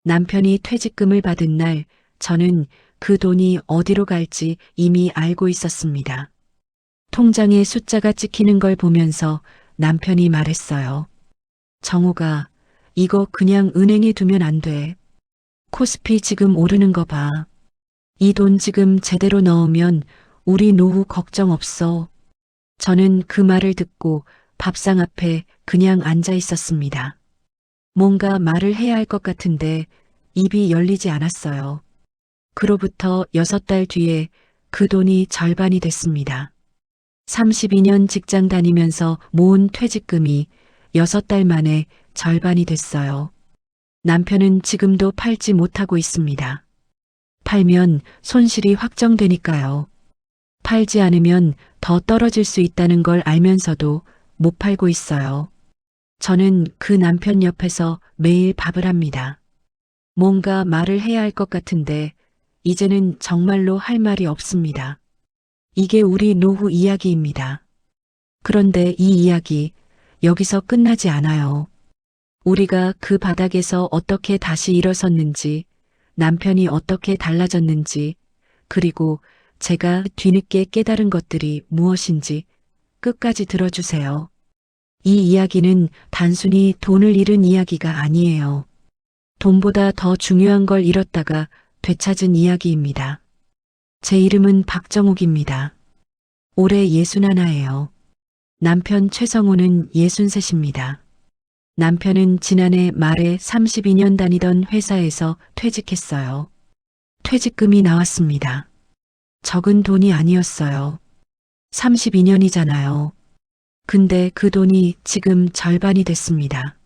남편이 퇴직금을 받은 날 저는 그 돈이 어디로 갈지 이미 알고 있었습니다. 통장에 숫자가 찍히는 걸 보면서 남편이 말했어요. 정우가, 이거 그냥 은행에 두면 안 돼. 코스피 지금 오르는 거 봐. 이 돈 지금 제대로 넣으면 우리 노후 걱정 없어. 저는 그 말을 듣고 밥상 앞에 그냥 앉아 있었습니다. 뭔가 말을 해야 할 것 같은데 입이 열리지 않았어요. 그로부터 6달 뒤에 그 돈이 절반이 됐습니다. 32년 직장 다니면서 모은 퇴직금이 6달 만에 절반이 됐어요. 남편은 지금도 팔지 못하고 있습니다. 팔면 손실이 확정되니까요. 팔지 않으면 더 떨어질 수 있다는 걸 알면서도 못 팔고 있어요. 저는 그 남편 옆에서 매일 밥을 합니다. 뭔가 말을 해야 할 것 같은데 이제는 정말로 할 말이 없습니다. 이게 우리 노후 이야기입니다. 그런데 이 이야기 여기서 끝나지 않아요. 우리가 그 바닥에서 어떻게 다시 일어섰는지, 남편이 어떻게 달라졌는지, 그리고 제가 뒤늦게 깨달은 것들이 무엇인지 끝까지 들어주세요. 이 이야기는 단순히 돈을 잃은 이야기가 아니에요. 돈보다 더 중요한 걸 잃었다가 되찾은 이야기입니다. 제 이름은 박정욱입니다. 올해 61예요. 남편 최성호는 63입니다. 남편은 지난해 말에 32년 다니던 회사에서 퇴직했어요. 퇴직금이 나왔습니다. 적은 돈이 아니었어요. 32년이잖아요. 근데 그 돈이 지금 절반이 됐습니다.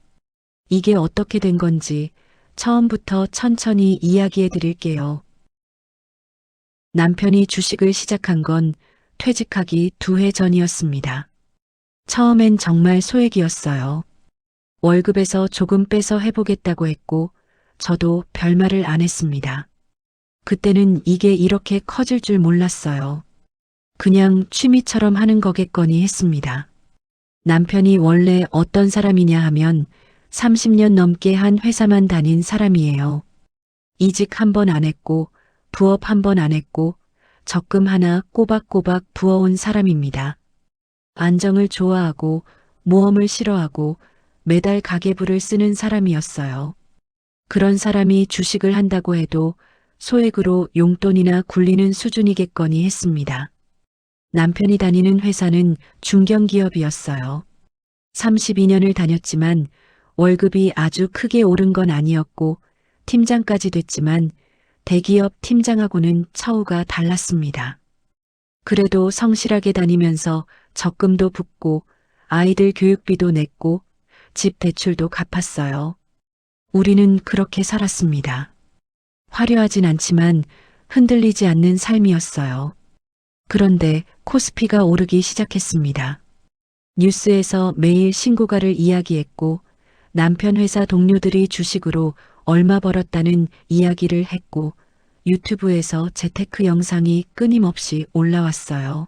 이게 어떻게 된 건지 처음부터 천천히 이야기해 드릴게요. 남편이 주식을 시작한 건 퇴직하기 2해 전이었습니다. 처음엔 정말 소액이었어요. 월급에서 조금 빼서 해보겠다고 했고 저도 별말을 안 했습니다. 그때는 이게 이렇게 커질 줄 몰랐어요. 그냥 취미처럼 하는 거겠거니 했습니다. 남편이 원래 어떤 사람이냐 하면 30년 넘게 한 회사만 다닌 사람이에요. 이직 한 번 안 했고 부업 한 번 안 했고 적금 하나 꼬박꼬박 부어온 사람입니다. 안정을 좋아하고 모험을 싫어하고 매달 가계부를 쓰는 사람이었어요. 그런 사람이 주식을 한다고 해도 소액으로 용돈이나 굴리는 수준이겠거니 했습니다. 남편이 다니는 회사는 중견기업이었어요. 32년을 다녔지만 월급이 아주 크게 오른 건 아니었고 팀장까지 됐지만 대기업 팀장하고는 처우가 달랐습니다. 그래도 성실하게 다니면서 적금도 붓고 아이들 교육비도 냈고 집 대출도 갚았어요. 우리는 그렇게 살았습니다. 화려하진 않지만 흔들리지 않는 삶이었어요. 그런데 코스피가 오르기 시작했습니다. 뉴스에서 매일 신고가를 이야기했고 남편 회사 동료들이 주식으로 얼마 벌었다는 이야기를 했고 유튜브에서 재테크 영상이 끊임없이 올라왔어요.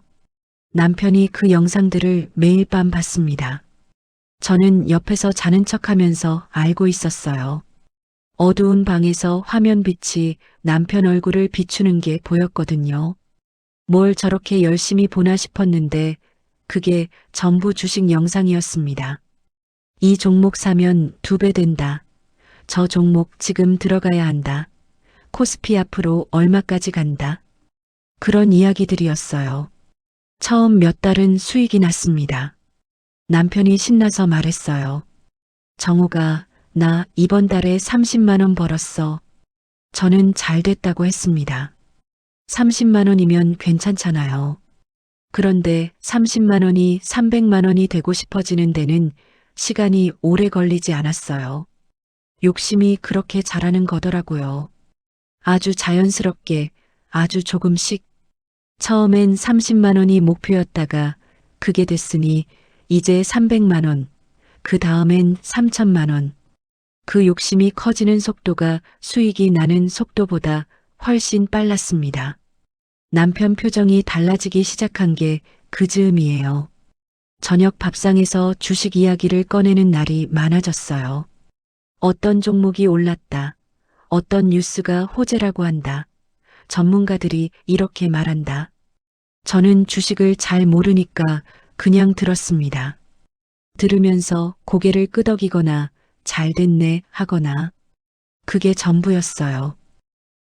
남편이 그 영상들을 매일 밤 봤습니다. 저는 옆에서 자는 척하면서 알고 있었어요. 어두운 방에서 화면빛이 남편 얼굴을 비추는 게 보였거든요. 뭘 저렇게 열심히 보나 싶었는데 그게 전부 주식 영상이었습니다. 이 종목 사면 2배 된다. 저 종목 지금 들어가야 한다. 코스피 앞으로 얼마까지 간다. 그런 이야기들이었어요. 처음 몇 달은 수익이 났습니다. 남편이 신나서 말했어요. 정우가 나 이번 달에 30만 원 벌었어. 저는 잘 됐다고 했습니다. 30만 원이면 괜찮잖아요. 그런데 30만 원이 300만 원이 되고 싶어지는 데는 시간이 오래 걸리지 않았어요. 욕심이 그렇게 자라는 거더라고요. 아주 자연스럽게 아주 조금씩 처음엔 30만 원이 목표였다가 그게 됐으니 이제 300만 원, 그 다음엔 3천만 원. 그 욕심이 커지는 속도가 수익이 나는 속도보다 훨씬 빨랐습니다. 남편 표정이 달라지기 시작한 게 그 즈음이에요. 저녁 밥상에서 주식 이야기를 꺼내는 날이 많아졌어요. 어떤 종목이 올랐다. 어떤 뉴스가 호재라고 한다. 전문가들이 이렇게 말한다. 저는 주식을 잘 모르니까 그냥 들었습니다. 들으면서 고개를 끄덕이거나 잘 됐네 하거나 그게 전부였어요.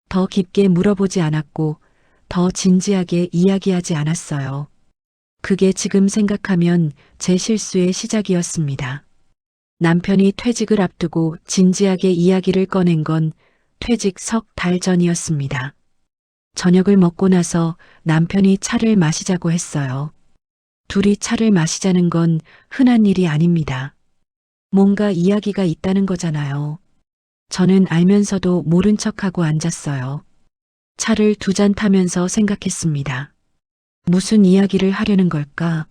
더 깊게 물어보지 않았고 더 진지하게 이야기하지 않았어요. 그게 지금 생각하면 제 실수의 시작이었습니다. 남편이 퇴직을 앞두고 진지하게 이야기를 꺼낸 건 퇴직 석 달 전이었습니다. 저녁을 먹고 나서 남편이 차를 마시자고 했어요. 둘이 차를 마시자는 건 흔한 일이 아닙니다. 뭔가 이야기가 있다는 거잖아요. 저는 알면서도 모른 척하고 앉았어요. 차를 두 잔 타면서 생각했습니다. 무슨 이야기를 하려는 걸까?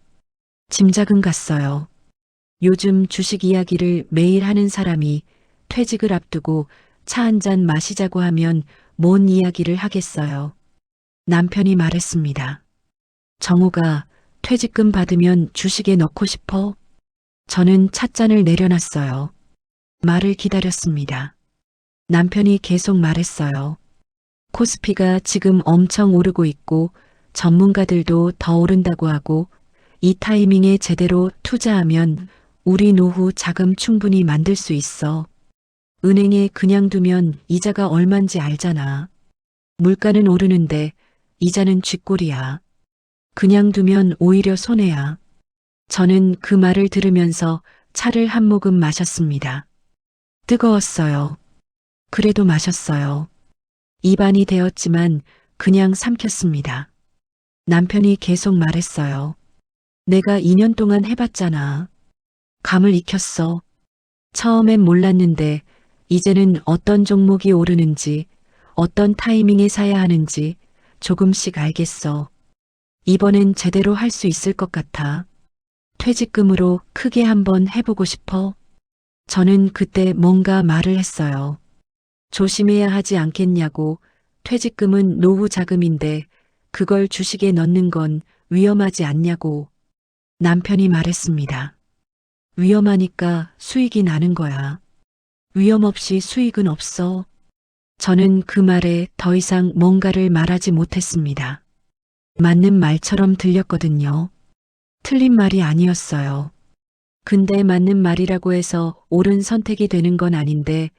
짐작은 갔어요. 요즘 주식 이야기를 매일 하는 사람이 퇴직을 앞두고 차 한 잔 마시자고 하면 뭔 이야기를 하겠어요. 남편이 말했습니다. 정우가 퇴직금 받으면 주식에 넣고 싶어? 저는 찻잔을 내려놨어요. 말을 기다렸습니다. 남편이 계속 말했어요. 코스피가 지금 엄청 오르고 있고 전문가들도 더 오른다고 하고 이 타이밍에 제대로 투자하면 우리 노후 자금 충분히 만들 수 있어. 은행에 그냥 두면 이자가 얼만지 알잖아. 물가는 오르는데 이자는 쥐꼬리야. 그냥 두면 오히려 손해야. 저는 그 말을 들으면서 차를 한 모금 마셨습니다. 뜨거웠어요. 그래도 마셨어요. 입안이 데었지만 그냥 삼켰습니다. 남편이 계속 말했어요. 내가 2년 동안 해봤잖아. 감을 익혔어. 처음엔 몰랐는데 이제는 어떤 종목이 오르는지, 어떤 타이밍에 사야 하는지 조금씩 알겠어. 이번엔 제대로 할 수 있을 것 같아. 퇴직금으로 크게 한번 해보고 싶어. 저는 그때 뭔가 말을 했어요. 조심해야 하지 않겠냐고. 퇴직금은 노후 자금인데 그걸 주식에 넣는 건 위험하지 않냐고. 남편이 말했습니다. 위험하니까 수익이 나는 거야. 위험 없이 수익은 없어. 저는 그 말에 더 이상 뭔가를 말하지 못했습니다. 맞는 말처럼 들렸거든요. 틀린 말이 아니었어요. 근데 맞는 말이라고 해서 옳은 선택이 되는 건 아닌데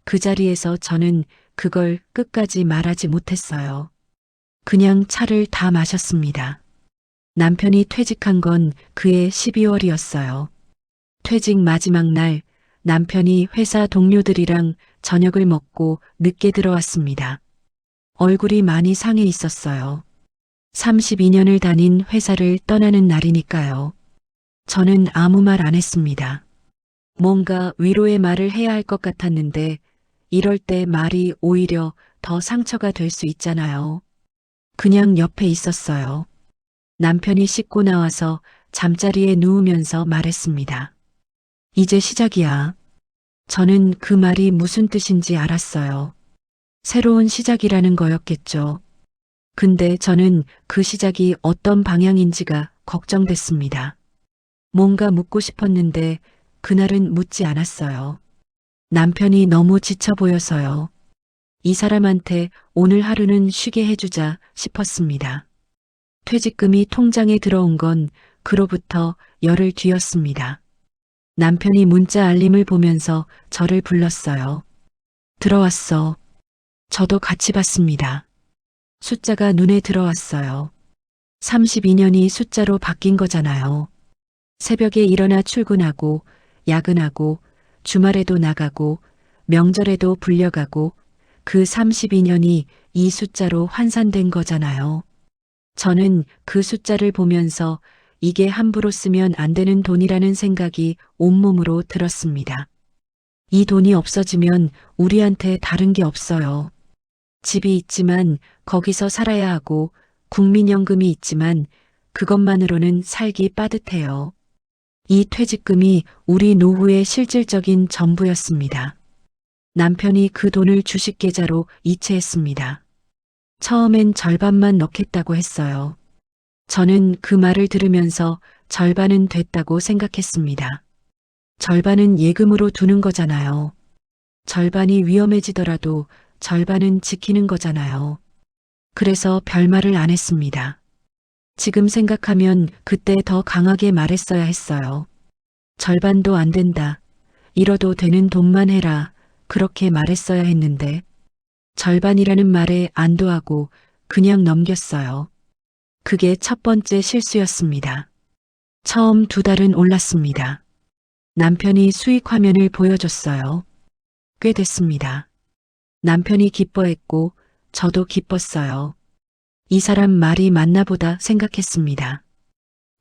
그 자리에서 저는 그걸 끝까지 말하지 못했어요. 그냥 차를 다 마셨습니다. 남편이 퇴직한 건 그해 12월이었어요. 퇴직 마지막 날 남편이 회사 동료들이랑 저녁을 먹고 늦게 들어왔습니다. 얼굴이 많이 상해 있었어요. 32년을 다닌 회사를 떠나는 날이니까요. 저는 아무 말 안 했습니다. 뭔가 위로의 말을 해야 할 것 같았는데 이럴 때 말이 오히려 더 상처가 될 수 있잖아요. 그냥 옆에 있었어요. 남편이 씻고 나와서 잠자리에 누우면서 말했습니다. 이제 시작이야. 저는 그 말이 무슨 뜻인지 알았어요. 새로운 시작이라는 거였겠죠. 근데 저는 그 시작이 어떤 방향인지가 걱정됐습니다. 뭔가 묻고 싶었는데 그날은 묻지 않았어요. 남편이 너무 지쳐 보여서요. 이 사람한테 오늘 하루는 쉬게 해주자 싶었습니다. 퇴직금이 통장에 들어온 건 그로부터 열흘 뒤였습니다. 남편이 문자 알림을 보면서 저를 불렀어요. 들어왔어. 저도 같이 봤습니다. 숫자가 눈에 들어왔어요. 32년이 숫자로 바뀐 거잖아요. 새벽에 일어나 출근하고, 야근하고, 주말에도 나가고, 명절에도 불려가고, 그 32년이 이 숫자로 환산된 거잖아요. 저는 그 숫자를 보면서 이게 함부로 쓰면 안 되는 돈이라는 생각이 온몸으로 들었습니다. 이 돈이 없어지면 우리한테 다른 게 없어요. 집이 있지만 거기서 살아야 하고 국민연금이 있지만 그것만으로는 살기 빠듯해요. 이 퇴직금이 우리 노후의 실질적인 전부였습니다. 남편이 그 돈을 주식 계좌로 이체했습니다. 처음엔 절반만 넣겠다고 했어요. 저는 그 말을 들으면서 절반은 됐다고 생각했습니다. 절반은 예금으로 두는 거잖아요. 절반이 위험해지더라도 절반은 지키는 거잖아요. 그래서 별말을 안 했습니다. 지금 생각하면 그때 더 강하게 말했어야 했어요. 절반도 안 된다. 잃어도 되는 돈만 해라. 그렇게 말했어야 했는데 절반이라는 말에 안도하고 그냥 넘겼어요. 그게 첫 번째 실수였습니다. 처음 2달은 올랐습니다. 남편이 수익 화면을 보여줬어요. 꽤 됐습니다. 남편이 기뻐했고 저도 기뻤어요. 이 사람 말이 맞나 보다 생각했습니다.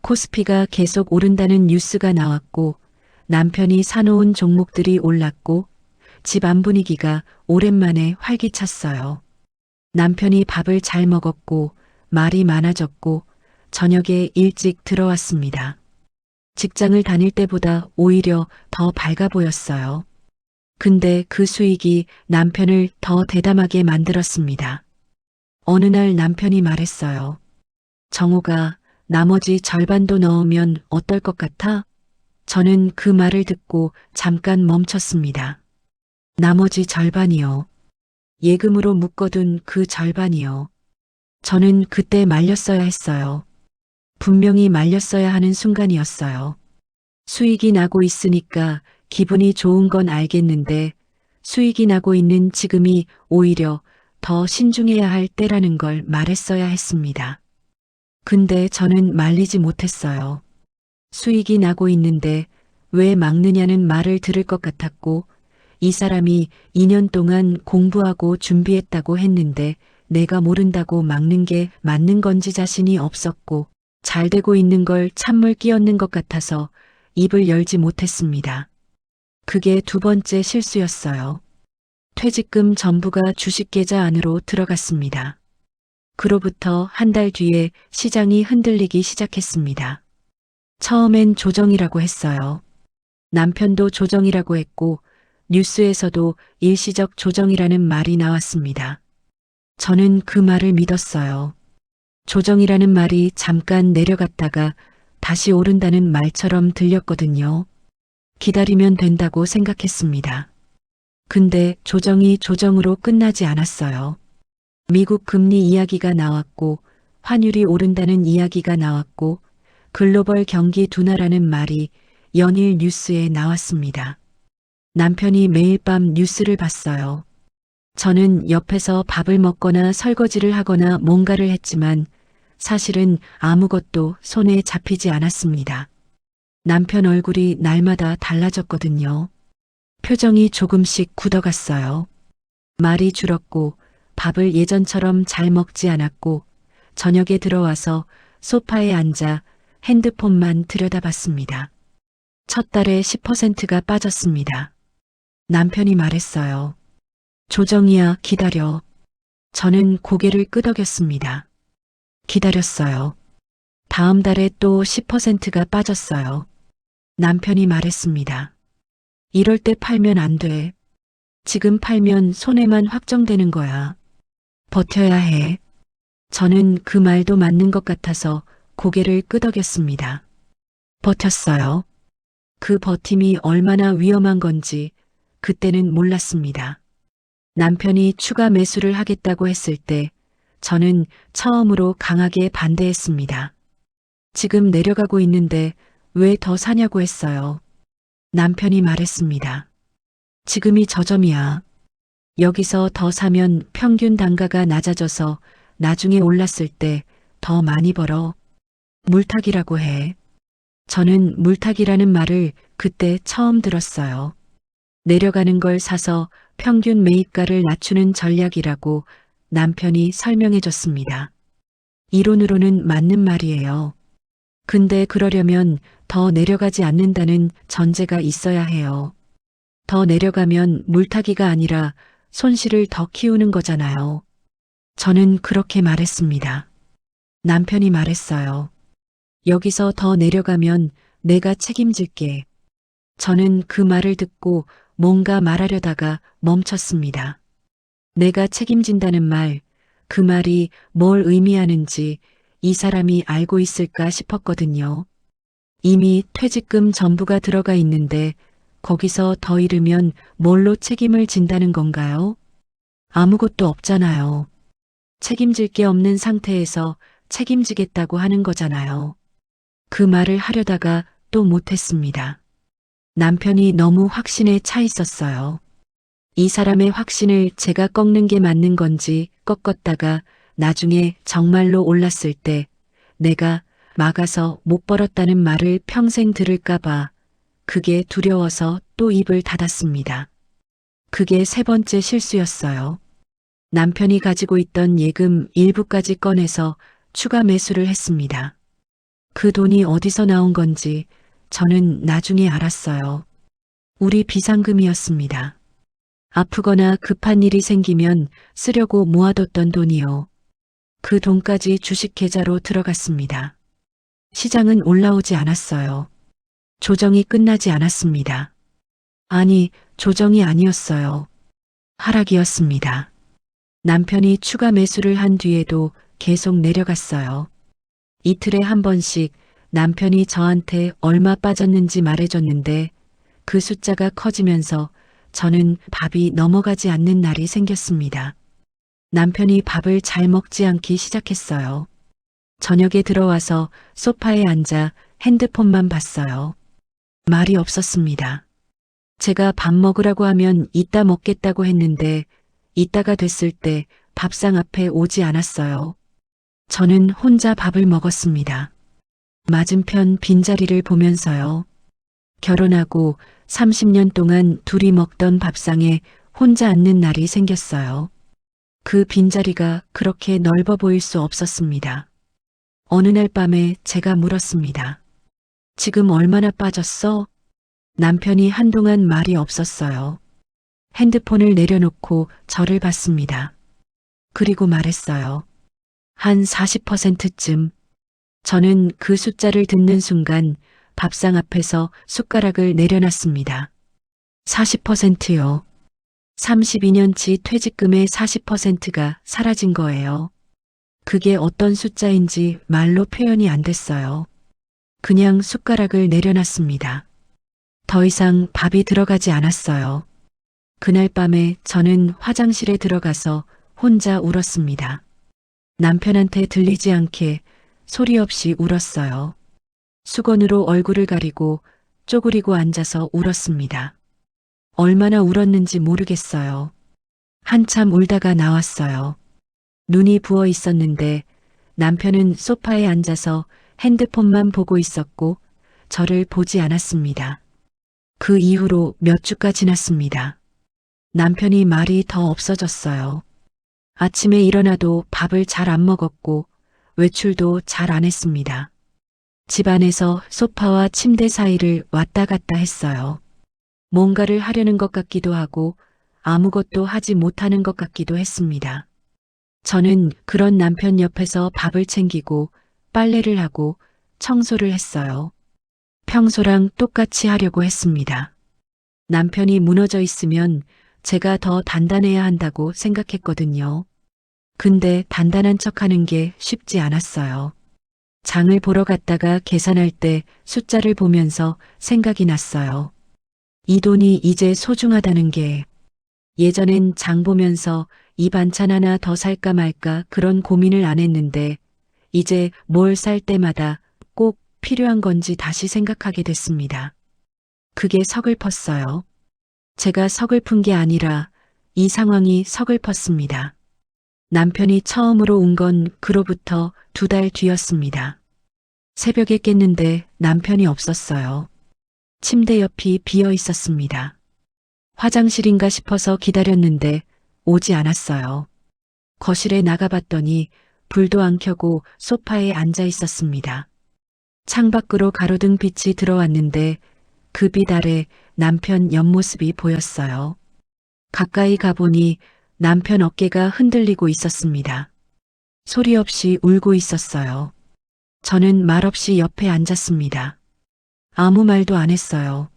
코스피가 계속 오른다는 뉴스가 나왔고 남편이 사놓은 종목들이 올랐고 집안 분위기가 오랜만에 활기찼어요. 남편이 밥을 잘 먹었고 말이 많아졌고 저녁에 일찍 들어왔습니다. 직장을 다닐 때보다 오히려 더 밝아 보였어요. 근데 그 수익이 남편을 더 대담하게 만들었습니다. 어느 날 남편이 말했어요. 정호가 나머지 절반도 넣으면 어떨 것 같아? 저는 그 말을 듣고 잠깐 멈췄습니다. 나머지 절반이요. 예금으로 묶어둔 그 절반이요. 저는 그때 말렸어야 했어요. 분명히 말렸어야 하는 순간이었어요. 수익이 나고 있으니까 기분이 좋은 건 알겠는데 수익이 나고 있는 지금이 오히려 더 신중해야 할 때라는 걸 말했어야 했습니다. 근데 저는 말리지 못했어요. 수익이 나고 있는데 왜 막느냐는 말을 들을 것 같았고 이 사람이 2년 동안 공부하고 준비했다고 했는데 내가 모른다고 막는 게 맞는 건지 자신이 없었고 잘 되고 있는 걸 찬물 끼얹는 것 같아서 입을 열지 못했습니다. 그게 2번째 실수였어요. 퇴직금 전부가 주식계좌 안으로 들어갔습니다. 그로부터 한 달 뒤에 시장이 흔들리기 시작했습니다. 처음엔 조정이라고 했어요. 남편도 조정이라고 했고 뉴스에서도 일시적 조정이라는 말이 나왔습니다. 저는 그 말을 믿었어요. 조정이라는 말이 잠깐 내려갔다가 다시 오른다는 말처럼 들렸거든요. 기다리면 된다고 생각했습니다. 근데 조정이 조정으로 끝나지 않았어요. 미국 금리 이야기가 나왔고 환율이 오른다는 이야기가 나왔고 글로벌 경기 둔화라는 말이 연일 뉴스에 나왔습니다. 남편이 매일 밤 뉴스를 봤어요. 저는 옆에서 밥을 먹거나 설거지를 하거나 뭔가를 했지만 사실은 아무것도 손에 잡히지 않았습니다. 남편 얼굴이 날마다 달라졌거든요. 표정이 조금씩 굳어갔어요. 말이 줄었고 밥을 예전처럼 잘 먹지 않았고 저녁에 들어와서 소파에 앉아 핸드폰만 들여다봤습니다. 첫 달에 10%가 빠졌습니다. 남편이 말했어요. 조정이야, 기다려. 저는 고개를 끄덕였습니다. 기다렸어요. 다음 달에 또 10%가 빠졌어요. 남편이 말했습니다. 이럴 때 팔면 안 돼. 지금 팔면 손해만 확정되는 거야. 버텨야 해. 저는 그 말도 맞는 것 같아서 고개를 끄덕였습니다. 버텼어요. 그 버팀이 얼마나 위험한 건지 그때는 몰랐습니다. 남편이 추가 매수를 하겠다고 했을 때 저는 처음으로 강하게 반대했습니다. 지금 내려가고 있는데 왜 더 사냐고 했어요. 남편이 말했습니다. 지금이 저점이야. 여기서 더 사면 평균 단가가 낮아져서 나중에 올랐을 때 더 많이 벌어. 물타기라고 해. 저는 물타기라는 말을 그때 처음 들었어요. 내려가는 걸 사서 평균 매입가를 낮추는 전략이라고 남편이 설명해 줬습니다. 이론으로는 맞는 말이에요. 근데 그러려면 더 내려가지 않는다는 전제가 있어야 해요. 더 내려가면 물타기가 아니라 손실을 더 키우는 거잖아요. 저는 그렇게 말했습니다. 남편이 말했어요. 여기서 더 내려가면 내가 책임질게. 저는 그 말을 듣고 뭔가 말하려다가 멈췄습니다. 내가 책임진다는 말, 그 말이 뭘 의미하는지 이 사람이 알고 있을까 싶었거든요. 이미 퇴직금 전부가 들어가 있는데 거기서 더 잃으면 뭘로 책임을 진다는 건가요? 아무것도 없잖아요. 책임질 게 없는 상태에서 책임지겠다고 하는 거잖아요. 그 말을 하려다가 또 못했습니다. 남편이 너무 확신에 차 있었어요. 이 사람의 확신을 제가 꺾는 게 맞는 건지 꺾었다가 나중에 정말로 올랐을 때 내가 막아서 못 벌었다는 말을 평생 들을까봐 그게 두려워서 또 입을 닫았습니다. 그게 세 번째 실수였어요. 남편이 가지고 있던 예금 일부까지 꺼내서 추가 매수를 했습니다. 그 돈이 어디서 나온 건지 저는 나중에 알았어요. 우리 비상금이었습니다. 아프거나 급한 일이 생기면 쓰려고 모아뒀던 돈이요. 그 돈까지 주식 계좌로 들어갔습니다. 시장은 올라오지 않았어요. 조정이 끝나지 않았습니다. 아니, 조정이 아니었어요. 하락이었습니다. 남편이 추가 매수를 한 뒤에도 계속 내려갔어요. 이틀에 한 번씩 남편이 저한테 얼마 빠졌는지 말해줬는데 그 숫자가 커지면서 저는 밥이 넘어가지 않는 날이 생겼습니다. 남편이 밥을 잘 먹지 않기 시작했어요. 저녁에 들어와서 소파에 앉아 핸드폰만 봤어요. 말이 없었습니다. 제가 밥 먹으라고 하면 이따 먹겠다고 했는데 이따가 됐을 때 밥상 앞에 오지 않았어요. 저는 혼자 밥을 먹었습니다. 맞은편 빈자리를 보면서요. 결혼하고 30년 동안 둘이 먹던 밥상에 혼자 앉는 날이 생겼어요. 그 빈자리가 그렇게 넓어 보일 수 없었습니다. 어느 날 밤에 제가 물었습니다. 지금 얼마나 빠졌어? 남편이 한동안 말이 없었어요. 핸드폰을 내려놓고 저를 봤습니다. 그리고 말했어요. 한 40%쯤. 저는 그 숫자를 듣는 순간 밥상 앞에서 숟가락을 내려놨습니다. 40%요. 32년치 퇴직금의 40%가 사라진 거예요. 그게 어떤 숫자인지 말로 표현이 안 됐어요. 그냥 숟가락을 내려놨습니다. 더 이상 밥이 들어가지 않았어요. 그날 밤에 저는 화장실에 들어가서 혼자 울었습니다. 남편한테 들리지 않게 소리 없이 울었어요. 수건으로 얼굴을 가리고 쪼그리고 앉아서 울었습니다. 얼마나 울었는지 모르겠어요. 한참 울다가 나왔어요. 눈이 부어 있었는데 남편은 소파에 앉아서 핸드폰만 보고 있었고 저를 보지 않았습니다. 그 이후로 몇 주가 지났습니다. 남편이 말이 더 없어졌어요. 아침에 일어나도 밥을 잘 안 먹었고 외출도 잘 안 했습니다. 집안에서 소파와 침대 사이를 왔다 갔다 했어요. 뭔가를 하려는 것 같기도 하고 아무것도 하지 못하는 것 같기도 했습니다. 저는 그런 남편 옆에서 밥을 챙기고 빨래를 하고 청소를 했어요. 평소랑 똑같이 하려고 했습니다. 남편이 무너져 있으면 제가 더 단단해야 한다고 생각했거든요. 근데 단단한 척하는 게 쉽지 않았어요. 장을 보러 갔다가 계산할 때 숫자를 보면서 생각이 났어요. 이 돈이 이제 소중하다는 게. 예전엔 장 보면서 이 반찬 하나 더 살까 말까 그런 고민을 안 했는데 이제 뭘 살 때마다 꼭 필요한 건지 다시 생각하게 됐습니다. 그게 서글펐어요. 제가 서글픈 게 아니라 이 상황이 서글펐습니다. 남편이 처음으로 운 건 그로부터 2달 뒤였습니다. 새벽에 깼는데 남편이 없었어요. 침대 옆이 비어 있었습니다. 화장실인가 싶어서 기다렸는데 오지 않았어요. 거실에 나가봤더니 불도 안 켜고 소파에 앉아 있었습니다. 창밖으로 가로등 빛이 들어왔는데 그 빛 아래 남편 옆모습이 보였어요. 가까이 가보니 남편 어깨가 흔들리고 있었습니다. 소리 없이 울고 있었어요. 저는 말없이 옆에 앉았습니다. 아무 말도 안 했어요.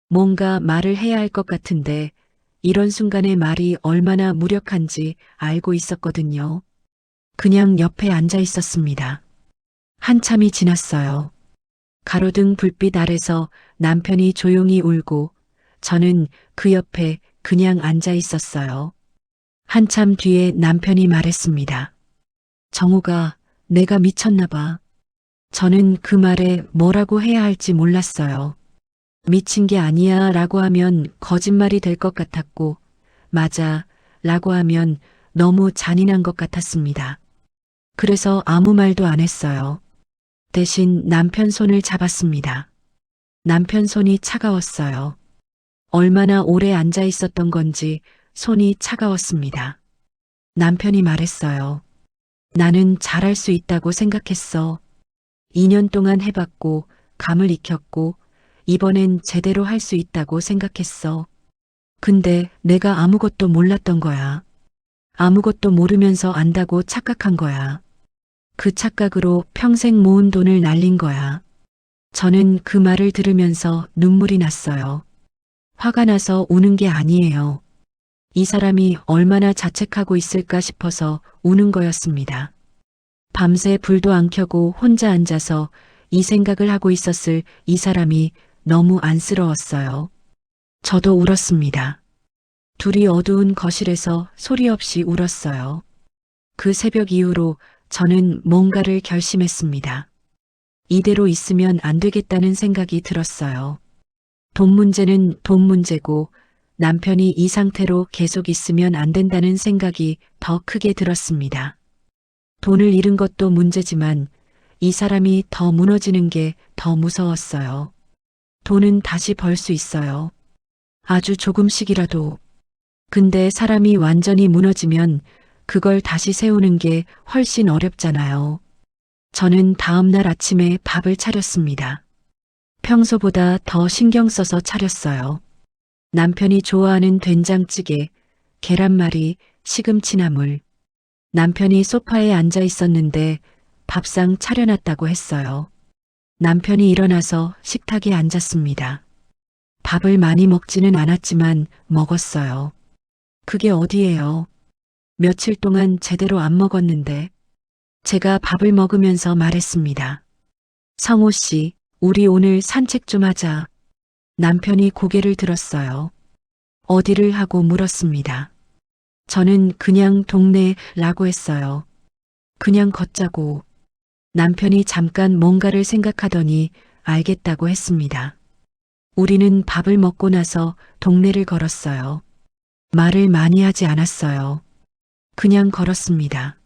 뭔가 말을 해야 할 것 같은데 이런 순간에 말이 얼마나 무력한지 알고 있었거든요. 그냥 옆에 앉아 있었습니다. 한참이 지났어요. 가로등 불빛 아래서 남편이 조용히 울고 저는 그 옆에 그냥 앉아 있었어요. 한참 뒤에 남편이 말했습니다. 정우가 내가 미쳤나 봐. 저는 그 말에 뭐라고 해야 할지 몰랐어요. 미친 게 아니야 라고 하면 거짓말이 될 것 같았고, 맞아 라고 하면 너무 잔인한 것 같았습니다. 그래서 아무 말도 안 했어요. 대신 남편 손을 잡았습니다. 남편 손이 차가웠어요. 얼마나 오래 앉아 있었던 건지 손이 차가웠습니다. 남편이 말했어요. 나는 잘할 수 있다고 생각했어. 2년 동안 해봤고, 감을 익혔고, 이번엔 제대로 할 수 있다고 생각했어. 근데 내가 아무것도 몰랐던 거야. 아무것도 모르면서 안다고 착각한 거야. 그 착각으로 평생 모은 돈을 날린 거야. 저는 그 말을 들으면서 눈물이 났어요. 화가 나서 우는 게 아니에요. 이 사람이 얼마나 자책하고 있을까 싶어서 우는 거였습니다. 밤새 불도 안 켜고 혼자 앉아서 이 생각을 하고 있었을 이 사람이 너무 안쓰러웠어요. 저도 울었습니다. 둘이 어두운 거실에서 소리 없이 울었어요. 그 새벽 이후로 저는 뭔가를 결심했습니다. 이대로 있으면 안 되겠다는 생각이 들었어요. 돈 문제는 돈 문제고 남편이 이 상태로 계속 있으면 안 된다는 생각이 더 크게 들었습니다. 돈을 잃은 것도 문제지만 이 사람이 더 무너지는 게 더 무서웠어요. 돈은 다시 벌 수 있어요. 아주 조금씩이라도. 근데 사람이 완전히 무너지면 그걸 다시 세우는 게 훨씬 어렵잖아요. 저는 다음 날 아침에 밥을 차렸습니다. 평소보다 더 신경 써서 차렸어요. 남편이 좋아하는 된장찌개, 계란말이, 시금치나물. 남편이 소파에 앉아 있었는데 밥상 차려놨다고 했어요. 남편이 일어나서 식탁에 앉았습니다. 밥을 많이 먹지는 않았지만 먹었어요. 그게 어디예요? 며칠 동안 제대로 안 먹었는데. 제가 밥을 먹으면서 말했습니다. 성호 씨, 우리 오늘 산책 좀 하자. 남편이 고개를 들었어요. 어디를 하고 물었습니다. 저는 그냥 동네라고 했어요. 그냥 걷자고. 남편이 잠깐 뭔가를 생각하더니 알겠다고 했습니다. 우리는 밥을 먹고 나서 동네를 걸었어요. 말을 많이 하지 않았어요. 그냥 걸었습니다.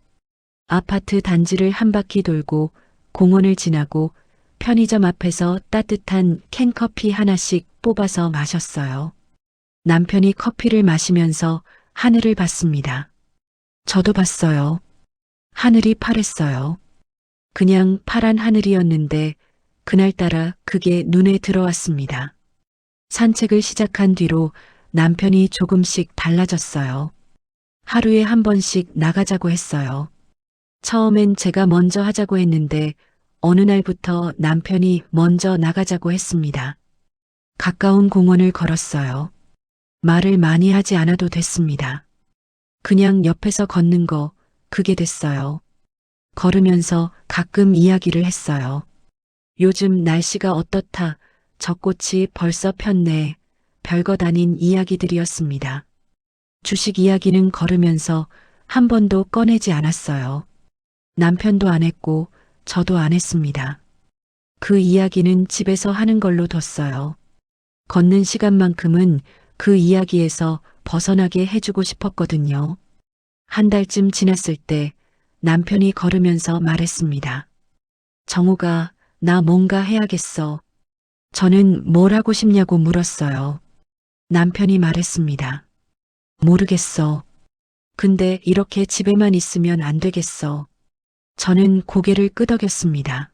아파트 단지를 한 바퀴 돌고 공원을 지나고 편의점 앞에서 따뜻한 캔커피 하나씩 뽑아서 마셨어요. 남편이 커피를 마시면서 하늘을 봤습니다. 저도 봤어요. 하늘이 파랬어요. 그냥 파란 하늘이었는데 그날따라 그게 눈에 들어왔습니다. 산책을 시작한 뒤로 남편이 조금씩 달라졌어요. 하루에 한 번씩 나가자고 했어요. 처음엔 제가 먼저 하자고 했는데 어느 날부터 남편이 먼저 나가자고 했습니다. 가까운 공원을 걸었어요. 말을 많이 하지 않아도 됐습니다. 그냥 옆에서 걷는 거, 그게 됐어요. 걸으면서 가끔 이야기를 했어요. 요즘 날씨가 어떻다, 젖꽃이 벌써 폈네, 별것 아닌 이야기들이었습니다. 주식 이야기는 걸으면서 한 번도 꺼내지 않았어요. 남편도 안 했고 저도 안 했습니다. 그 이야기는 집에서 하는 걸로 뒀어요. 걷는 시간만큼은 그 이야기에서 벗어나게 해주고 싶었거든요. 한 달쯤 지났을 때 남편이 걸으면서 말했습니다. 정우가 나 뭔가 해야겠어. 저는 뭘 하고 싶냐고 물었어요. 남편이 말했습니다. 모르겠어. 근데 이렇게 집에만 있으면 안 되겠어. 저는 고개를 끄덕였습니다.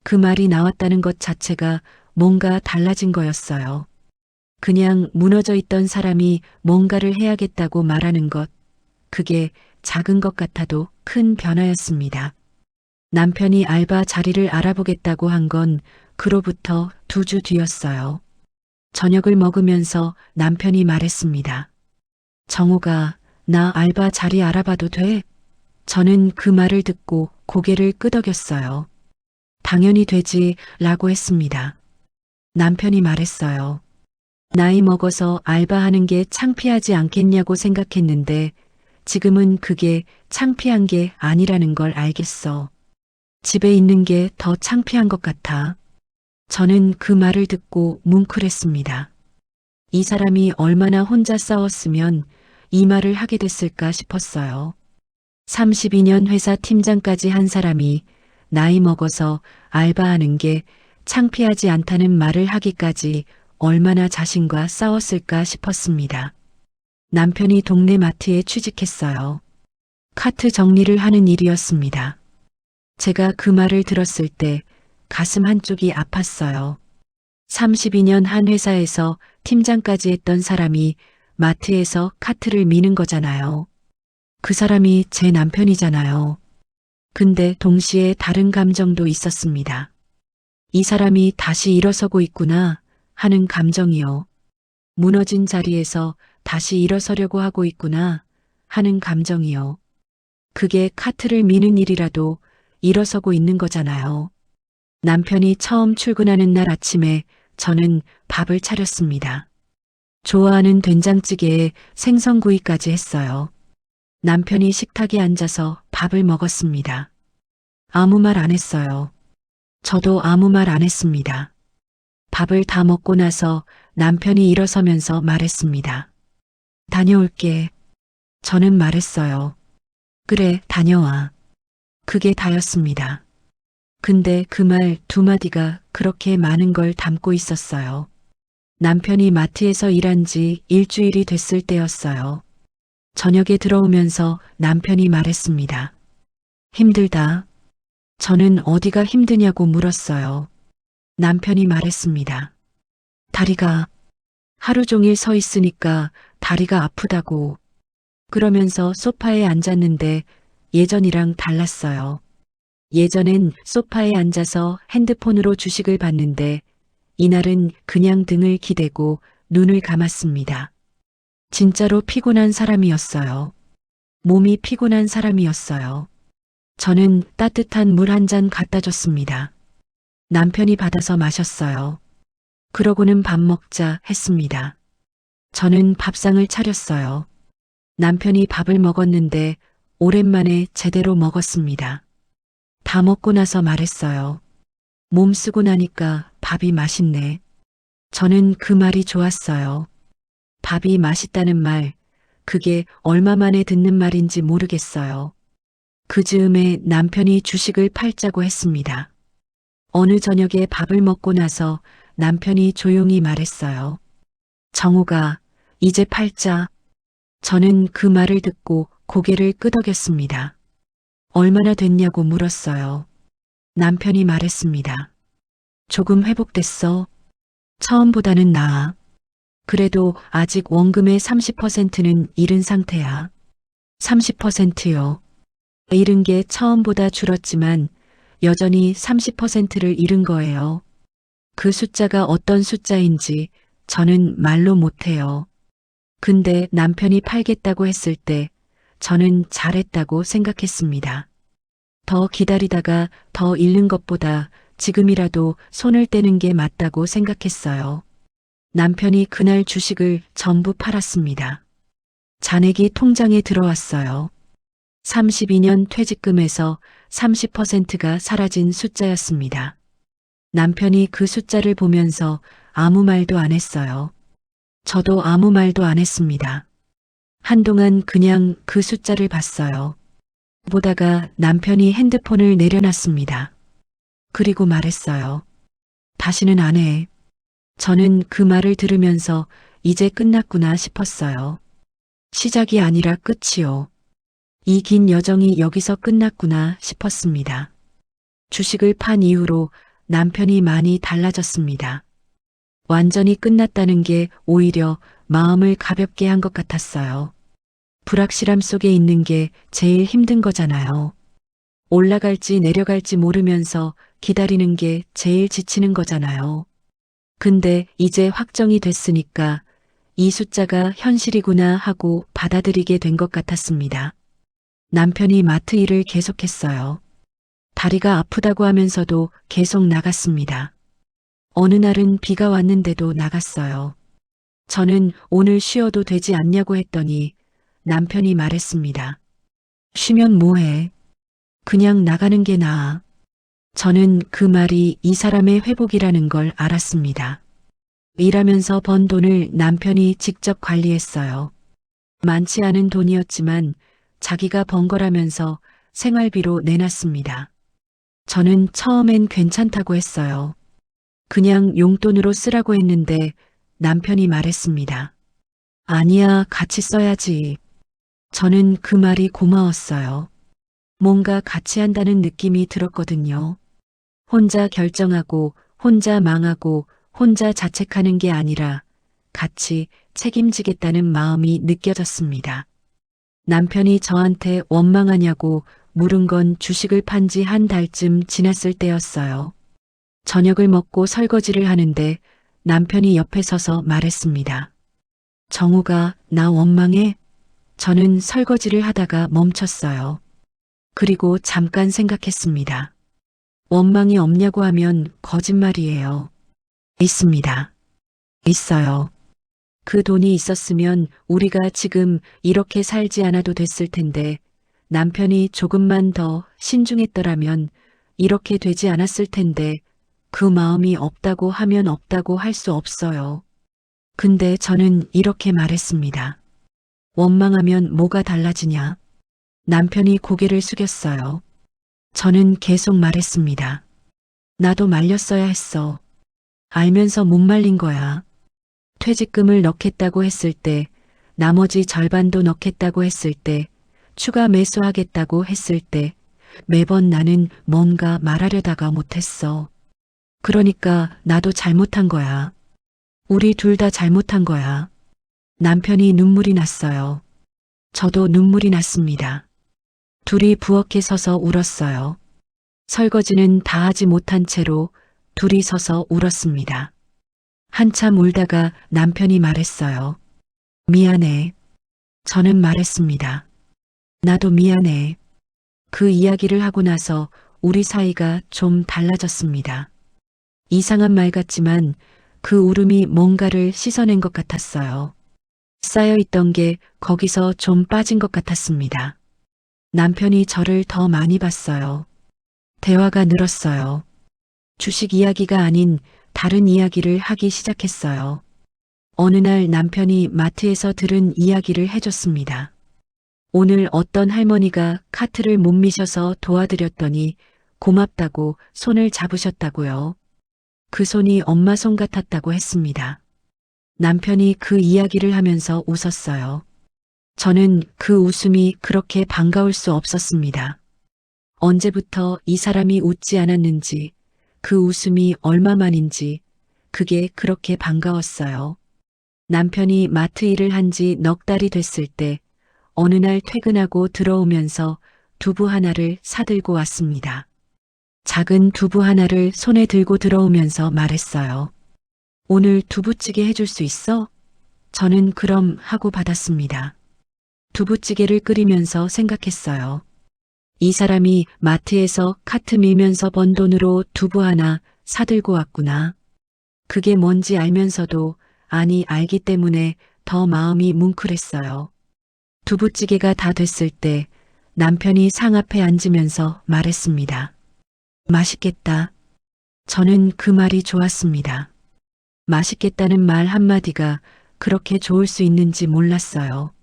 그 말이 나왔다는 것 자체가 뭔가 달라진 거였어요. 그냥 무너져 있던 사람이 뭔가를 해야겠다고 말하는 것, 그게 작은 것 같아도 큰 변화였습니다. 남편이 알바 자리를 알아보겠다고 한 건 그로부터 2주 뒤였어요. 저녁을 먹으면서 남편이 말했습니다. 정우가 나 알바 자리 알아봐도 돼? 저는 그 말을 듣고 고개를 끄덕였어요. 당연히 되지 라고 했습니다. 남편이 말했어요. 나이 먹어서 알바하는 게 창피하지 않겠냐고 생각했는데 지금은 그게 창피한 게 아니라는 걸 알겠어. 집에 있는 게 더 창피한 것 같아. 저는 그 말을 듣고 뭉클했습니다. 이 사람이 얼마나 혼자 싸웠으면 이 말을 하게 됐을까 싶었어요. 32년 회사 팀장까지 한 사람이 나이 먹어서 알바하는 게 창피하지 않다는 말을 하기까지 얼마나 자신과 싸웠을까 싶었습니다. 남편이 동네 마트에 취직했어요. 카트 정리를 하는 일이었습니다. 제가 그 말을 들었을 때 가슴 한쪽이 아팠어요. 32년 한 회사에서 팀장까지 했던 사람이 마트에서 카트를 미는 거잖아요. 그 사람이 제 남편이잖아요. 근데 동시에 다른 감정도 있었습니다. 이 사람이 다시 일어서고 있구나 하는 감정이요. 무너진 자리에서 다시 일어서려고 하고 있구나 하는 감정이요. 그게 카트를 미는 일이라도 일어서고 있는 거잖아요. 남편이 처음 출근하는 날 아침에 저는 밥을 차렸습니다. 좋아하는 된장찌개에 생선구이까지 했어요. 남편이 식탁에 앉아서 밥을 먹었습니다. 아무 말 안 했어요. 저도 아무 말 안 했습니다. 밥을 다 먹고 나서 남편이 일어서면서 말했습니다. 다녀올게. 저는 말했어요. 그래, 다녀와. 그게 다였습니다. 근데 그 말 두 마디가 그렇게 많은 걸 담고 있었어요. 남편이 마트에서 일한 지 일주일이 됐을 때였어요. 저녁에 들어오면서 남편이 말했습니다. 힘들다. 저는 어디가 힘드냐고 물었어요. 남편이 말했습니다. 다리가 하루 종일 서 있으니까 다리가 아프다고. 그러면서 소파에 앉았는데 예전이랑 달랐어요. 예전엔 소파에 앉아서 핸드폰으로 주식을 봤는데 이날은 그냥 등을 기대고 눈을 감았습니다. 진짜로 피곤한 사람이었어요. 몸이 피곤한 사람이었어요. 저는 따뜻한 물 한 잔 갖다 줬습니다. 남편이 받아서 마셨어요. 그러고는 밥 먹자 했습니다. 저는 밥상을 차렸어요. 남편이 밥을 먹었는데 오랜만에 제대로 먹었습니다. 다 먹고 나서 말했어요. 몸 쓰고 나니까 밥이 맛있네. 저는 그 말이 좋았어요. 밥이 맛있다는 말, 그게 얼마 만에 듣는 말인지 모르겠어요. 그 즈음에 남편이 주식을 팔자고 했습니다. 어느 저녁에 밥을 먹고 나서 남편이 조용히 말했어요. 정우가 이제 팔자. 저는 그 말을 듣고 고개를 끄덕였습니다. 얼마나 됐냐고 물었어요. 남편이 말했습니다. 조금 회복됐어. 처음보다는 나아. 그래도 아직 원금의 30%는 잃은 상태야. 30%요. 잃은 게 처음보다 줄었지만 여전히 30%를 잃은 거예요. 그 숫자가 어떤 숫자인지 저는 말로 못해요. 근데 남편이 팔겠다고 했을 때 저는 잘했다고 생각했습니다. 더 기다리다가 더 잃는 것보다 지금이라도 손을 떼는 게 맞다고 생각했어요. 남편이 그날 주식을 전부 팔았습니다. 잔액이 통장에 들어왔어요. 32년 퇴직금에서 30%가 사라진 숫자였습니다. 남편이 그 숫자를 보면서 아무 말도 안 했어요. 저도 아무 말도 안 했습니다. 한동안 그냥 그 숫자를 봤어요. 보다가 남편이 핸드폰을 내려놨습니다. 그리고 말했어요. 다시는 안 해. 저는 그 말을 들으면서 이제 끝났구나 싶었어요. 시작이 아니라 끝이요. 이 긴 여정이 여기서 끝났구나 싶었습니다. 주식을 판 이후로 남편이 많이 달라졌습니다. 완전히 끝났다는 게 오히려 마음을 가볍게 한 것 같았어요. 불확실함 속에 있는 게 제일 힘든 거잖아요. 올라갈지 내려갈지 모르면서 기다리는 게 제일 지치는 거잖아요. 근데 이제 확정이 됐으니까 이 숫자가 현실이구나 하고 받아들이게 된 것 같았습니다. 남편이 마트 일을 계속했어요. 다리가 아프다고 하면서도 계속 나갔습니다. 어느 날은 비가 왔는데도 나갔어요. 저는 오늘 쉬어도 되지 않냐고 했더니 남편이 말했습니다. 쉬면 뭐해? 그냥 나가는 게 나아. 저는 그 말이 이 사람의 회복이라는 걸 알았습니다. 일하면서 번 돈을 남편이 직접 관리했어요. 많지 않은 돈이었지만 자기가 번 거라면서 생활비로 내놨습니다. 저는 처음엔 괜찮다고 했어요. 그냥 용돈으로 쓰라고 했는데 남편이 말했습니다. 아니야, 같이 써야지. 저는 그 말이 고마웠어요. 뭔가 같이 한다는 느낌이 들었거든요. 혼자 결정하고, 혼자 망하고, 혼자 자책하는 게 아니라 같이 책임지겠다는 마음이 느껴졌습니다. 남편이 저한테 원망하냐고 물은 건 주식을 판 지 한 달쯤 지났을 때였어요. 저녁을 먹고 설거지를 하는데 남편이 옆에 서서 말했습니다. 정우가 나 원망해? 저는 설거지를 하다가 멈췄어요. 그리고 잠깐 생각했습니다. 원망이 없냐고 하면 거짓말이에요. 있습니다. 있어요. 그 돈이 있었으면 우리가 지금 이렇게 살지 않아도 됐을 텐데 남편이 조금만 더 신중했더라면 이렇게 되지 않았을 텐데 그 마음이 없다고 하면 없다고 할 수 없어요. 근데 저는 이렇게 말했습니다. 원망하면 뭐가 달라지냐? 남편이 고개를 숙였어요. 저는 계속 말했습니다. 나도 말렸어야 했어. 알면서 못 말린 거야. 퇴직금을 넣겠다고 했을 때, 나머지 절반도 넣겠다고 했을 때, 추가 매수하겠다고 했을 때, 매번 나는 뭔가 말하려다가 못했어. 그러니까 나도 잘못한 거야. 우리 둘 다 잘못한 거야. 남편이 눈물이 났어요. 저도 눈물이 났습니다. 둘이 부엌에 서서 울었어요. 설거지는 다 하지 못한 채로 둘이 서서 울었습니다. 한참 울다가 남편이 말했어요. 미안해. 저는 말했습니다. 나도 미안해. 그 이야기를 하고 나서 우리 사이가 좀 달라졌습니다. 이상한 말 같지만 그 울음이 뭔가를 씻어낸 것 같았어요. 쌓여있던 게 거기서 좀 빠진 것 같았습니다. 남편이 저를 더 많이 봤어요. 대화가 늘었어요. 주식 이야기가 아닌 다른 이야기를 하기 시작했어요. 어느 날 남편이 마트에서 들은 이야기를 해줬습니다. 오늘 어떤 할머니가 카트를 못 미셔서 도와드렸더니 고맙다고 손을 잡으셨다고요. 그 손이 엄마 손 같았다고 했습니다. 남편이 그 이야기를 하면서 웃었어요. 저는 그 웃음이 그렇게 반가울 수 없었습니다. 언제부터 이 사람이 웃지 않았는지, 그 웃음이 얼마만인지, 그게 그렇게 반가웠어요. 남편이 마트 일을 한 지 넉 달이 됐을 때, 어느 날 퇴근하고 들어오면서 두부 하나를 사들고 왔습니다. 작은 두부 하나를 손에 들고 들어오면서 말했어요. 오늘 두부찌개 해줄 수 있어? 저는 그럼 하고 받았습니다. 두부찌개를 끓이면서 생각했어요. 이 사람이 마트에서 카트 밀면서 번 돈으로 두부 하나 사들고 왔구나. 그게 뭔지 알면서도 아니 알기 때문에 더 마음이 뭉클했어요. 두부찌개가 다 됐을 때 남편이 상 앞에 앉으면서 말했습니다. 맛있겠다. 저는 그 말이 좋았습니다. 맛있겠다는 말 한마디가 그렇게 좋을 수 있는지 몰랐어요.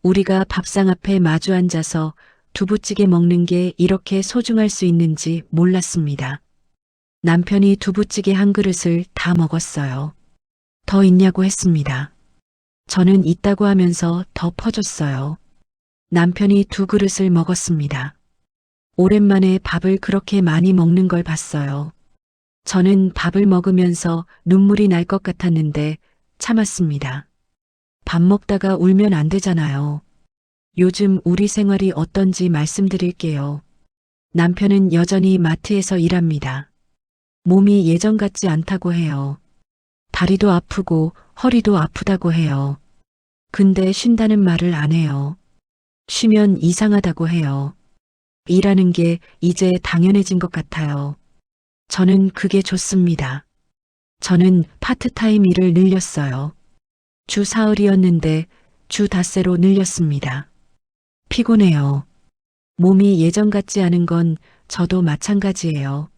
우리가 밥상 앞에 마주 앉아서 두부찌개 먹는 게 이렇게 소중할 수 있는지 몰랐습니다. 남편이 두부찌개 한 그릇을 다 먹었어요. 더 있냐고 했습니다. 저는 있다고 하면서 더 퍼줬어요. 남편이 두 그릇을 먹었습니다. 오랜만에 밥을 그렇게 많이 먹는 걸 봤어요. 저는 밥을 먹으면서 눈물이 날 것 같았는데 참았습니다. 밥 먹다가 울면 안 되잖아요. 요즘 우리 생활이 어떤지 말씀드릴게요. 남편은 여전히 마트에서 일합니다. 몸이 예전 같지 않다고 해요. 다리도 아프고 허리도 아프다고 해요. 근데 쉰다는 말을 안 해요. 쉬면 이상하다고 해요. 일하는 게 이제 당연해진 것 같아요. 저는 그게 좋습니다. 저는 파트타임 일을 늘렸어요. 주 사흘이었는데 주 닷새로 늘렸습니다. 피곤해요. 몸이 예전 같지 않은 건 저도 마찬가지예요.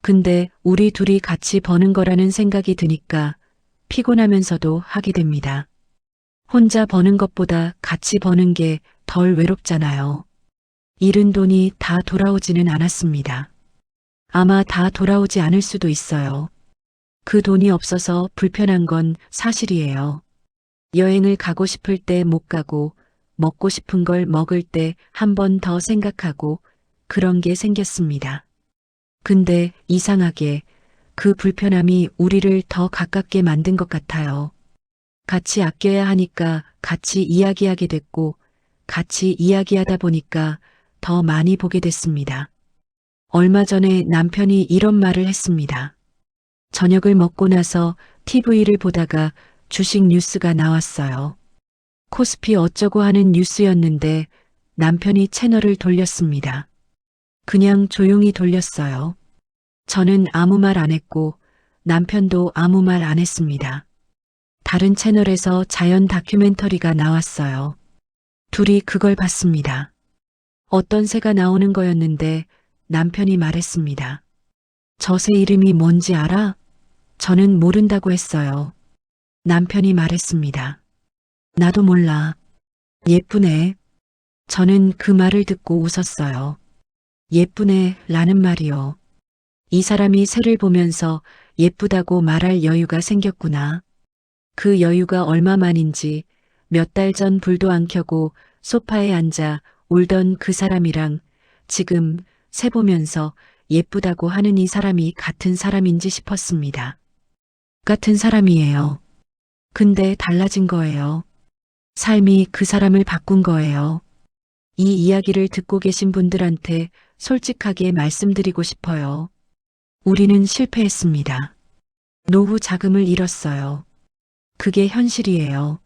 근데 우리 둘이 같이 버는 거라는 생각이 드니까 피곤하면서도 하게 됩니다. 혼자 버는 것보다 같이 버는 게 덜 외롭잖아요. 잃은 돈이 다 돌아오지는 않았습니다. 아마 다 돌아오지 않을 수도 있어요. 그 돈이 없어서 불편한 건 사실이에요. 여행을 가고 싶을 때 못 가고, 먹고 싶은 걸 먹을 때 한 번 더 생각하고, 그런 게 생겼습니다. 근데 이상하게 그 불편함이 우리를 더 가깝게 만든 것 같아요. 같이 아껴야 하니까 같이 이야기하게 됐고, 같이 이야기하다 보니까 더 많이 보게 됐습니다. 얼마 전에 남편이 이런 말을 했습니다. 저녁을 먹고 나서 TV를 보다가 주식 뉴스가 나왔어요. 코스피 어쩌고 하는 뉴스였는데 남편이 채널을 돌렸습니다. 그냥 조용히 돌렸어요. 저는 아무 말 안 했고 남편도 아무 말 안 했습니다. 다른 채널에서 자연 다큐멘터리가 나왔어요. 둘이 그걸 봤습니다. 어떤 새가 나오는 거였는데 남편이 말했습니다. 저 새 이름이 뭔지 알아? 저는 모른다고 했어요. 남편이 말했습니다. 나도 몰라. 예쁘네. 저는 그 말을 듣고 웃었어요. 예쁘네 라는 말이요. 이 사람이 새를 보면서 예쁘다고 말할 여유가 생겼구나. 그 여유가 얼마만인지 몇 달 전 불도 안 켜고 소파에 앉아 울던 그 사람이랑 지금 새 보면서 예쁘다고 하는 이 사람이 같은 사람인지 싶었습니다. 같은 사람이에요. 근데 달라진 거예요. 삶이 그 사람을 바꾼 거예요. 이 이야기를 듣고 계신 분들한테 솔직하게 말씀드리고 싶어요. 우리는 실패했습니다. 노후 자금을 잃었어요. 그게 현실이에요.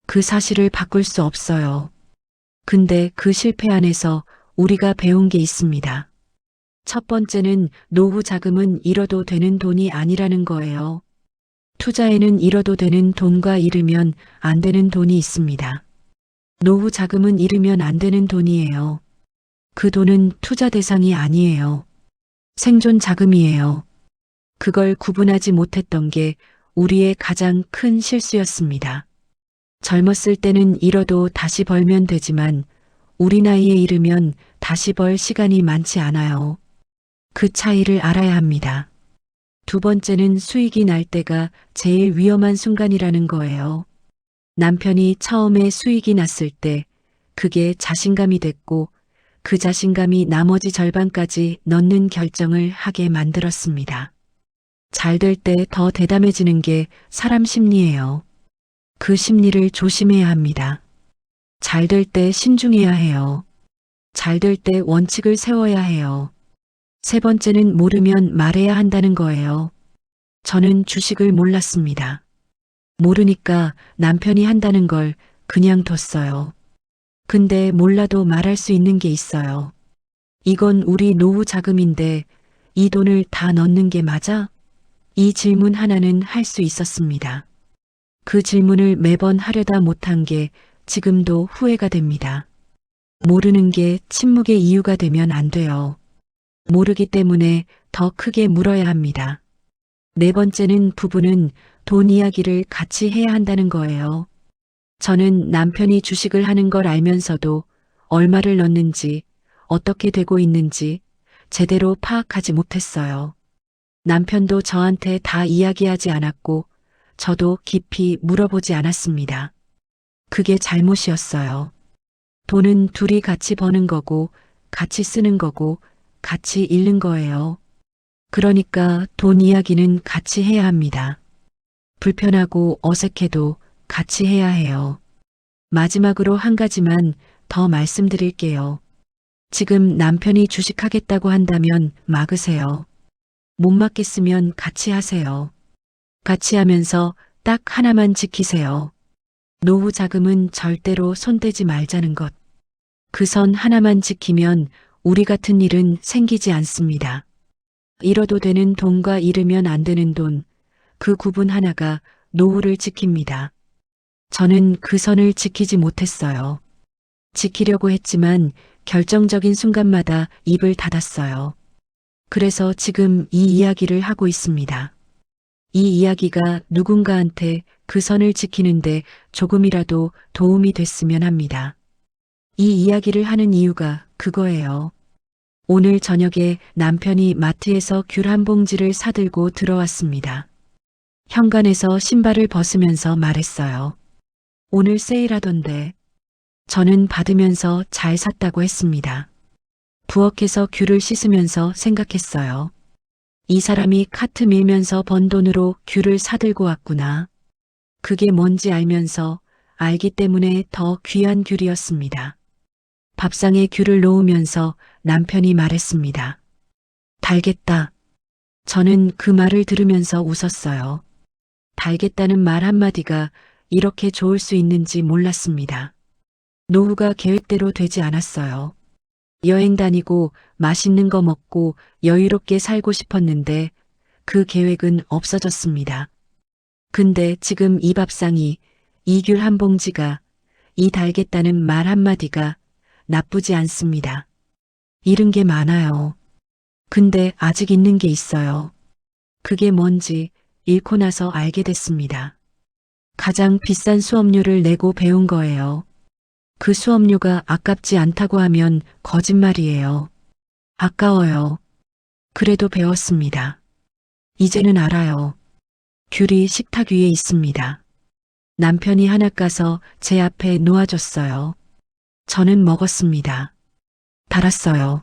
그 사실을 바꿀 수 없어요. 근데 그 실패 안에서 우리가 배운 게 있습니다. 첫 번째는 노후 자금은 잃어도 되는 돈이 아니라는 거예요. 투자에는 잃어도 되는 돈과 잃으면 안 되는 돈이 있습니다. 노후 자금은 잃으면 안 되는 돈이에요. 그 돈은 투자 대상이 아니에요. 생존 자금이에요. 그걸 구분하지 못했던 게 우리의 가장 큰 실수였습니다. 젊었을 때는 잃어도 다시 벌면 되지만 우리 나이에 이르면 다시 벌 시간이 많지 않아요. 그 차이를 알아야 합니다. 두 번째는 수익이 날 때가 제일 위험한 순간이라는 거예요. 남편이 처음에 수익이 났을 때 그게 자신감이 됐고 그 자신감이 나머지 절반까지 넣는 결정을 하게 만들었습니다. 잘 될 때 더 대담해지는 게 사람 심리예요. 그 심리를 조심해야 합니다. 잘 될 때 신중해야 해요. 잘 될 때 원칙을 세워야 해요. 세 번째는 모르면 말해야 한다는 거예요. 저는 주식을 몰랐습니다. 모르니까 남편이 한다는 걸 그냥 뒀어요. 근데 몰라도 말할 수 있는 게 있어요. 이건 우리 노후 자금인데 이 돈을 다 넣는 게 맞아? 이 질문 하나는 할 수 있었습니다. 그 질문을 매번 하려다 못한 게 지금도 후회가 됩니다. 모르는 게 침묵의 이유가 되면 안 돼요. 모르기 때문에 더 크게 물어야 합니다. 네 번째는 부부는 돈 이야기를 같이 해야 한다는 거예요. 저는 남편이 주식을 하는 걸 알면서도 얼마를 넣는지, 어떻게 되고 있는지 제대로 파악하지 못했어요. 남편도 저한테 다 이야기하지 않았고, 저도 깊이 물어보지 않았습니다. 그게 잘못이었어요. 돈은 둘이 같이 버는 거고, 같이 쓰는 거고, 같이 잃는 거예요. 그러니까 돈 이야기는 같이 해야 합니다. 불편하고 어색해도 같이 해야 해요. 마지막으로 한 가지만 더 말씀드릴게요. 지금 남편이 주식하겠다고 한다면 막으세요. 못 막겠으면 같이 하세요. 같이 하면서 딱 하나만 지키세요. 노후 자금은 절대로 손대지 말자는 것. 그 선 하나만 지키면 우리 같은 일은 생기지 않습니다. 잃어도 되는 돈과 잃으면 안 되는 돈, 그 구분 하나가 노후를 지킵니다. 저는 그 선을 지키지 못했어요. 지키려고 했지만 결정적인 순간마다 입을 닫았어요. 그래서 지금 이 이야기를 하고 있습니다. 이 이야기가 누군가한테 그 선을 지키는데 조금이라도 도움이 됐으면 합니다. 이 이야기를 하는 이유가 그거예요. 오늘 저녁에 남편이 마트에서 귤 한 봉지를 사들고 들어왔습니다. 현관에서 신발을 벗으면서 말했어요. 오늘 세일하던데. 저는 받으면서 잘 샀다고 했습니다. 부엌에서 귤을 씻으면서 생각했어요. 이 사람이 카트 밀면서 번 돈으로 귤을 사들고 왔구나. 그게 뭔지 알면서 알기 때문에 더 귀한 귤이었습니다. 밥상에 귤을 놓으면서 남편이 말했습니다. 달겠다. 저는 그 말을 들으면서 웃었어요. 달겠다는 말 한마디가 이렇게 좋을 수 있는지 몰랐습니다. 노후가 계획대로 되지 않았어요. 여행 다니고 맛있는 거 먹고 여유롭게 살고 싶었는데 그 계획은 없어졌습니다. 근데 지금 이 밥상이, 이 귤 한 봉지가, 이 달겠다는 말 한마디가 나쁘지 않습니다. 잃은 게 많아요. 근데 아직 있는 게 있어요. 그게 뭔지 잃고 나서 알게 됐습니다. 가장 비싼 수업료를 내고 배운 거예요. 그 수업료가 아깝지 않다고 하면 거짓말이에요. 아까워요. 그래도 배웠습니다. 이제는 알아요. 귤이 식탁 위에 있습니다. 남편이 하나 까서 제 앞에 놓아줬어요. 저는 먹었습니다. 달았어요.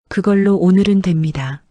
그걸로 오늘은 됩니다.